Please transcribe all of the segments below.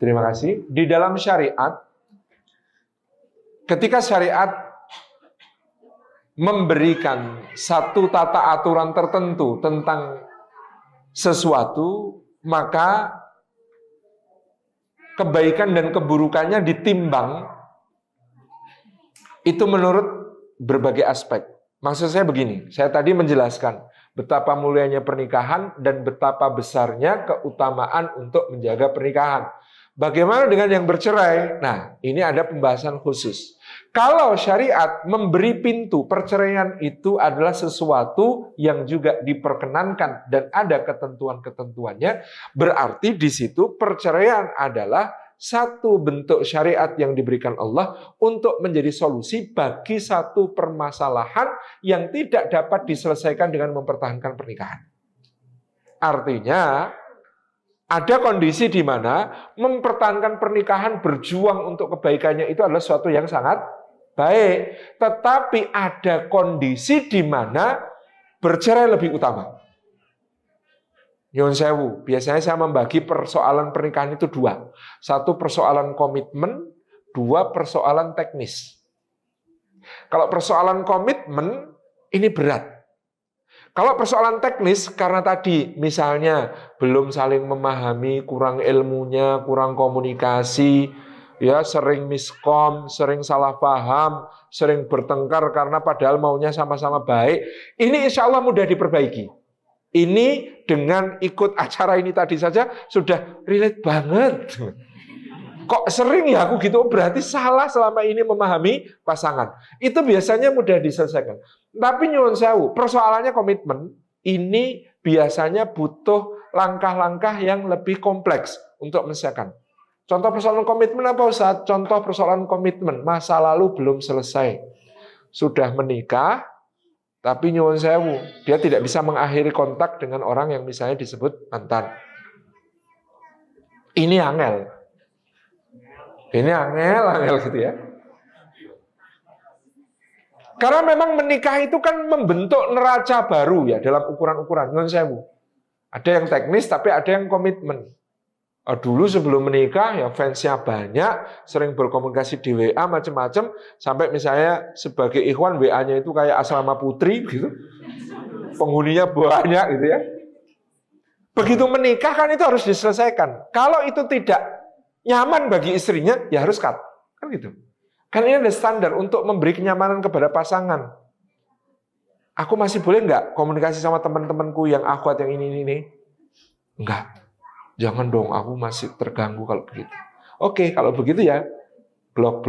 Terima kasih. Di dalam syariat, ketika syariat memberikan satu tata aturan tertentu tentang sesuatu, maka kebaikan dan keburukannya ditimbang itu menurut berbagai aspek. Maksud saya begini, saya tadi menjelaskan betapa mulianya pernikahan dan betapa besarnya keutamaan untuk menjaga pernikahan. Bagaimana dengan yang bercerai? Nah, ini ada pembahasan khusus. Kalau syariat memberi pintu perceraian itu adalah sesuatu yang juga diperkenankan dan ada ketentuan-ketentuannya, berarti di situ perceraian adalah satu bentuk syariat yang diberikan Allah untuk menjadi solusi bagi satu permasalahan yang tidak dapat diselesaikan dengan mempertahankan pernikahan. Artinya, ada kondisi di mana mempertahankan pernikahan, berjuang untuk kebaikannya itu adalah sesuatu yang sangat baik. Tetapi ada kondisi di mana bercerai lebih utama. Nyun sewu, biasanya saya membagi persoalan pernikahan itu dua. Satu persoalan komitmen, dua persoalan teknis. Kalau persoalan komitmen, ini berat. Kalau persoalan teknis, karena tadi misalnya belum saling memahami, kurang ilmunya, kurang komunikasi, ya sering miskom, sering salah paham, sering bertengkar karena padahal maunya sama-sama baik, ini insya Allah mudah diperbaiki. Ini dengan ikut acara ini tadi saja sudah relate banget. Kok sering ya aku gitu, berarti salah selama ini memahami pasangan. Itu biasanya mudah diselesaikan. Tapi nyuwun sewu, persoalannya komitmen, ini biasanya butuh langkah-langkah yang lebih kompleks untuk menyelesaikan. Contoh persoalan komitmen apa Ustaz? Contoh persoalan komitmen, masa lalu belum selesai. Sudah menikah, tapi nyuwun sewu, dia tidak bisa mengakhiri kontak dengan orang yang misalnya disebut mantan. Ini angel. Ini angel gitu ya. Karena memang menikah itu kan membentuk neraca baru ya dalam ukuran-ukuran. Nyuwun sewu. Ada yang teknis tapi ada yang komitmen. Dulu sebelum menikah ya fansnya banyak, sering berkomunikasi di WA macam-macam, sampai misalnya sebagai ikhwan WA-nya itu kayak asrama putri gitu. Penghuninya banyak gitu ya. Begitu menikah kan itu harus diselesaikan. Kalau itu tidak nyaman bagi istrinya, ya harus cut. Kan gitu. Kan ini ada standar untuk memberi kenyamanan kepada pasangan. Aku masih boleh nggak komunikasi sama teman-temanku yang akhwat yang ini? Enggak. Jangan dong, aku masih terganggu kalau begitu. Oke, kalau begitu ya, blok,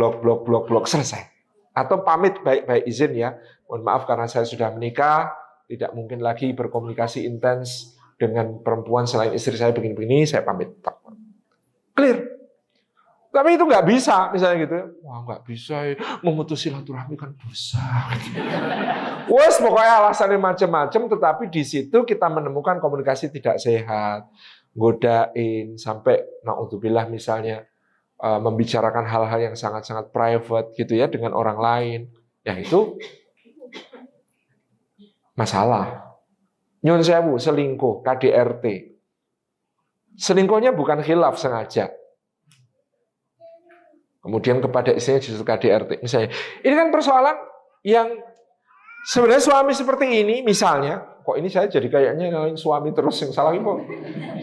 selesai. Atau pamit baik-baik izin ya. Mohon maaf karena saya sudah menikah, tidak mungkin lagi berkomunikasi intens dengan perempuan selain istri saya begini-begini, saya pamit. Clear. Tapi itu nggak bisa, misalnya gitu. Wah, nggak bisa, memutus silaturahmi kan dosa. Wes, pokoknya alasannya macam-macam, tetapi di situ kita menemukan komunikasi tidak sehat. Godain sampai naudzubillah misalnya membicarakan hal-hal yang sangat-sangat private gitu ya dengan orang lain, ya itu masalah. Nyun sewu, selingkuh, KDRT. Selingkuhnya bukan khilaf sengaja. Kemudian kepada istrinya justru KDRT. Misalnya, ini kan persoalan yang sebenarnya suami seperti ini misalnya, kok ini saya jadi kayaknya ngalahin suami terus yang salah kok.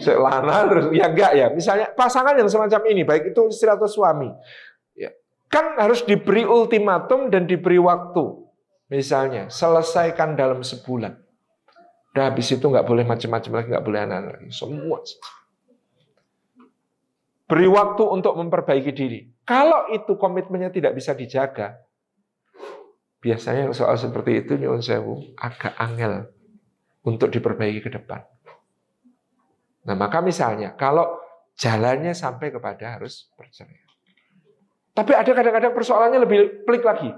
Selana terus ya enggak ya. Misalnya pasangan yang semacam ini, baik itu istri atau suami, ya, kan harus diberi ultimatum dan diberi waktu. Misalnya selesaikan dalam sebulan. Udah habis itu nggak boleh macam-macam lagi, nggak boleh anak-anak lagi. Semua. Beri waktu untuk memperbaiki diri. Kalau itu komitmennya tidak bisa dijaga, biasanya soal seperti itu nyuwun sewu agak angel untuk diperbaiki ke depan. Nah, maka misalnya kalau jalannya sampai kepada harus perceraian. Tapi ada kadang-kadang persoalannya lebih pelik lagi.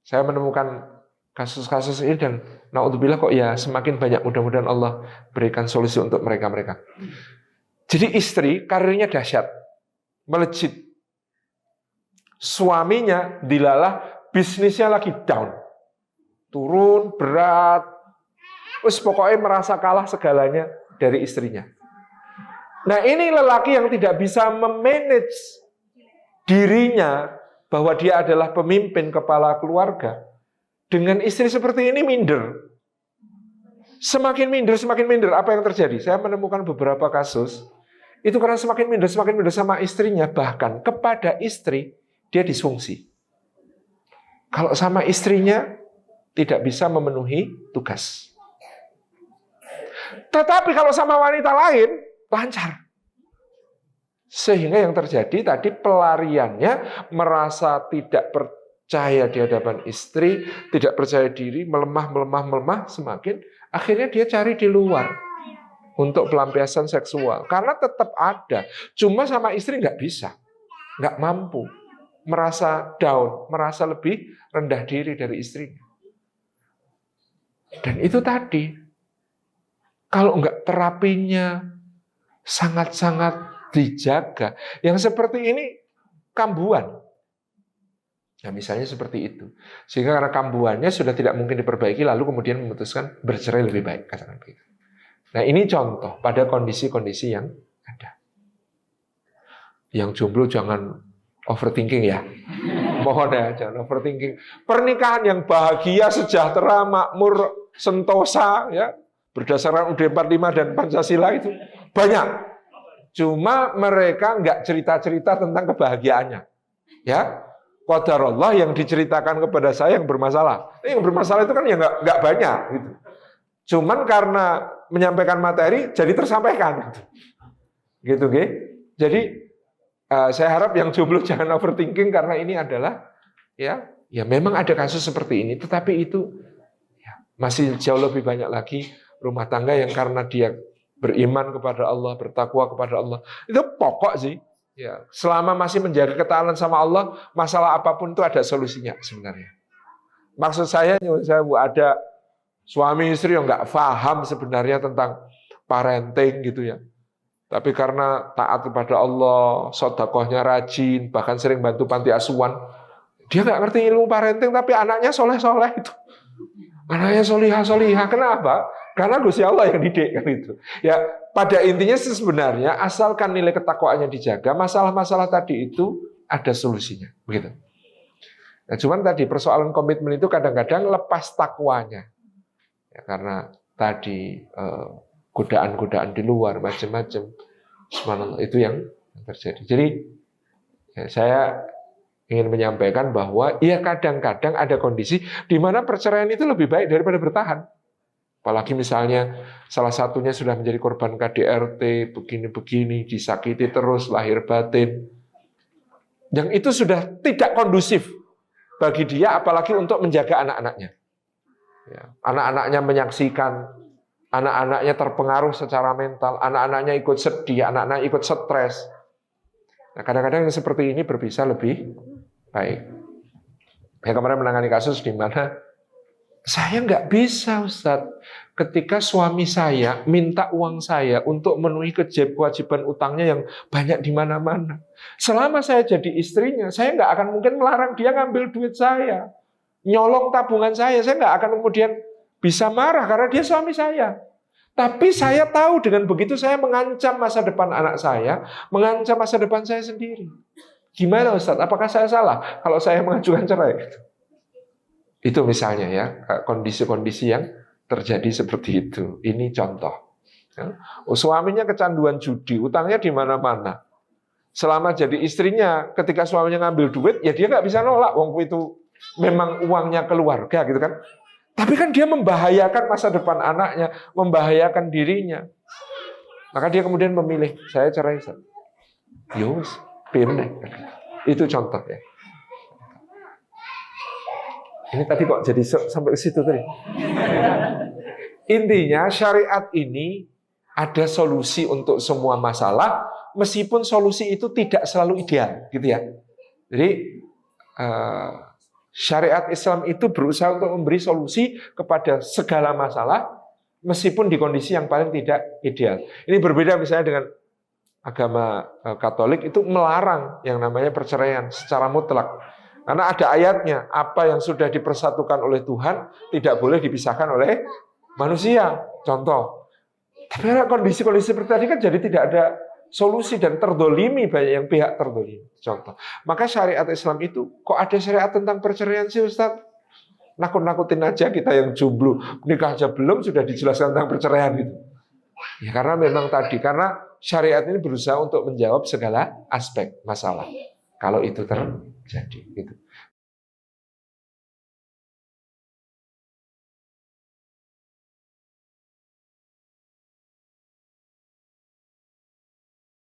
Saya menemukan kasus-kasus ini dan naudzubillah kok ya semakin banyak, mudah-mudahan Allah berikan solusi untuk mereka-mereka. Jadi istri karirnya dahsyat, melejit. Suaminya dilalah, bisnisnya lagi down. Turun, berat. Terus pokoknya merasa kalah segalanya dari istrinya. Nah, ini lelaki yang tidak bisa memanage dirinya bahwa dia adalah pemimpin kepala keluarga. Dengan istri seperti ini minder. Semakin minder, apa yang terjadi? Saya menemukan beberapa kasus, itu karena semakin minder sama istrinya, bahkan kepada istri, dia disfungsi. Kalau sama istrinya, tidak bisa memenuhi tugas. Tetapi kalau sama wanita lain, lancar. Sehingga yang terjadi tadi pelariannya merasa tidak percaya di hadapan istri, tidak percaya diri, melemah, semakin akhirnya dia cari di luar untuk pelampiasan seksual. Karena tetap ada, cuma sama istri nggak bisa, nggak mampu, merasa down, merasa lebih rendah diri dari istrinya. Dan itu tadi, kalau nggak terapinya sangat-sangat dijaga, yang seperti ini kambuhan. Nah, misalnya seperti itu. Sehingga karena kambuhannya sudah tidak mungkin diperbaiki, lalu kemudian memutuskan bercerai lebih baik, katakan begitu. Nah, ini contoh pada kondisi-kondisi yang ada. Yang jomblo jangan overthinking ya. Mohon ya, jangan overthinking. Pernikahan yang bahagia, sejahtera, makmur, sentosa, ya, berdasarkan UUD 45 dan Pancasila itu banyak. Cuma mereka nggak cerita-cerita tentang kebahagiaannya. Ya, qadarullah yang diceritakan kepada saya yang bermasalah. Yang bermasalah itu kan ya nggak banyak gitu. Cuman karena menyampaikan materi jadi tersampaikan. Gitu, gitu. Jadi saya harap yang jomblo jangan overthinking karena ini adalah ya memang ada kasus seperti ini, tetapi itu ya, masih jauh lebih banyak lagi rumah tangga yang karena dia beriman kepada Allah, bertakwa kepada Allah. Itu pokok sih. Ya, selama masih menjaga ketaatan sama Allah, masalah apapun itu ada solusinya sebenarnya. Maksud saya ada suami istri yang nggak paham sebenarnya tentang parenting gitu ya. Tapi karena taat kepada Allah, sedekahnya rajin, bahkan sering bantu panti asuhan, dia nggak ngerti ilmu parenting, tapi anaknya soleh-soleh itu. Anaknya solihah-solihah. Kenapa? Karena Gusti Allah yang didik kan itu. Ya, pada intinya sebenarnya asalkan nilai ketakwaannya dijaga, masalah-masalah tadi itu ada solusinya, begitu. Nah, cuman tadi persoalan komitmen itu kadang-kadang lepas takwanya. Ya, karena tadi godaan-godaan di luar macam-macam, subhanallah, itu yang terjadi. Jadi ya, saya ingin menyampaikan bahwa ya kadang-kadang ada kondisi di mana perceraian itu lebih baik daripada bertahan. Apalagi misalnya salah satunya sudah menjadi korban KDRT, begini-begini, disakiti terus, lahir batin. Yang itu sudah tidak kondusif bagi dia, apalagi untuk menjaga anak-anaknya. Ya, anak-anaknya menyaksikan, anak-anaknya terpengaruh secara mental, anak-anaknya ikut sedih, anak-anak ikut stres. Nah, kadang-kadang yang seperti ini berpisah lebih baik. Saya kemarin menangani kasus di mana saya nggak bisa, Ustaz, ketika suami saya minta uang saya untuk memenuhi kewajiban utangnya yang banyak di mana-mana. Selama saya jadi istrinya, saya nggak akan mungkin melarang dia ngambil duit saya, nyolong tabungan saya nggak akan kemudian bisa marah karena dia suami saya. Tapi saya tahu dengan begitu saya mengancam masa depan anak saya, mengancam masa depan saya sendiri. Gimana Ustaz? Apakah saya salah kalau saya mengajukan cerai? Itu misalnya ya, kondisi-kondisi yang terjadi seperti itu. Ini contoh. Ya. Suaminya kecanduan judi, utangnya di mana-mana. Selama jadi istrinya, ketika suaminya ngambil duit, ya dia nggak bisa nolak. Wong itu memang uangnya keluarga gitu kan. Tapi kan dia membahayakan masa depan anaknya, membahayakan dirinya. Maka dia kemudian memilih, saya cerai. Yus, pilih. Itu contoh ya. Ini tadi kok jadi sampai ke situ tadi. Intinya syariat ini ada solusi untuk semua masalah, meskipun solusi itu tidak selalu ideal, gitu ya. Jadi syariat Islam itu berusaha untuk memberi solusi kepada segala masalah, meskipun di kondisi yang paling tidak ideal. Ini berbeda misalnya dengan agama Katolik, itu melarang yang namanya perceraian secara mutlak. Karena ada ayatnya, apa yang sudah dipersatukan oleh Tuhan tidak boleh dipisahkan oleh manusia. Contoh. Tapi kondisi-kondisi seperti tadi kan jadi tidak ada solusi dan terdolimi, banyak yang pihak terdolimi. Contoh, maka syariat Islam itu kok ada syariat tentang perceraian sih Ustaz? Nakut-nakutin aja kita yang jomblo, nikah aja belum sudah dijelaskan tentang perceraian gitu. Ya karena memang tadi, karena syariat ini berusaha untuk menjawab segala aspek masalah. Kalau itu terjadi, gitu.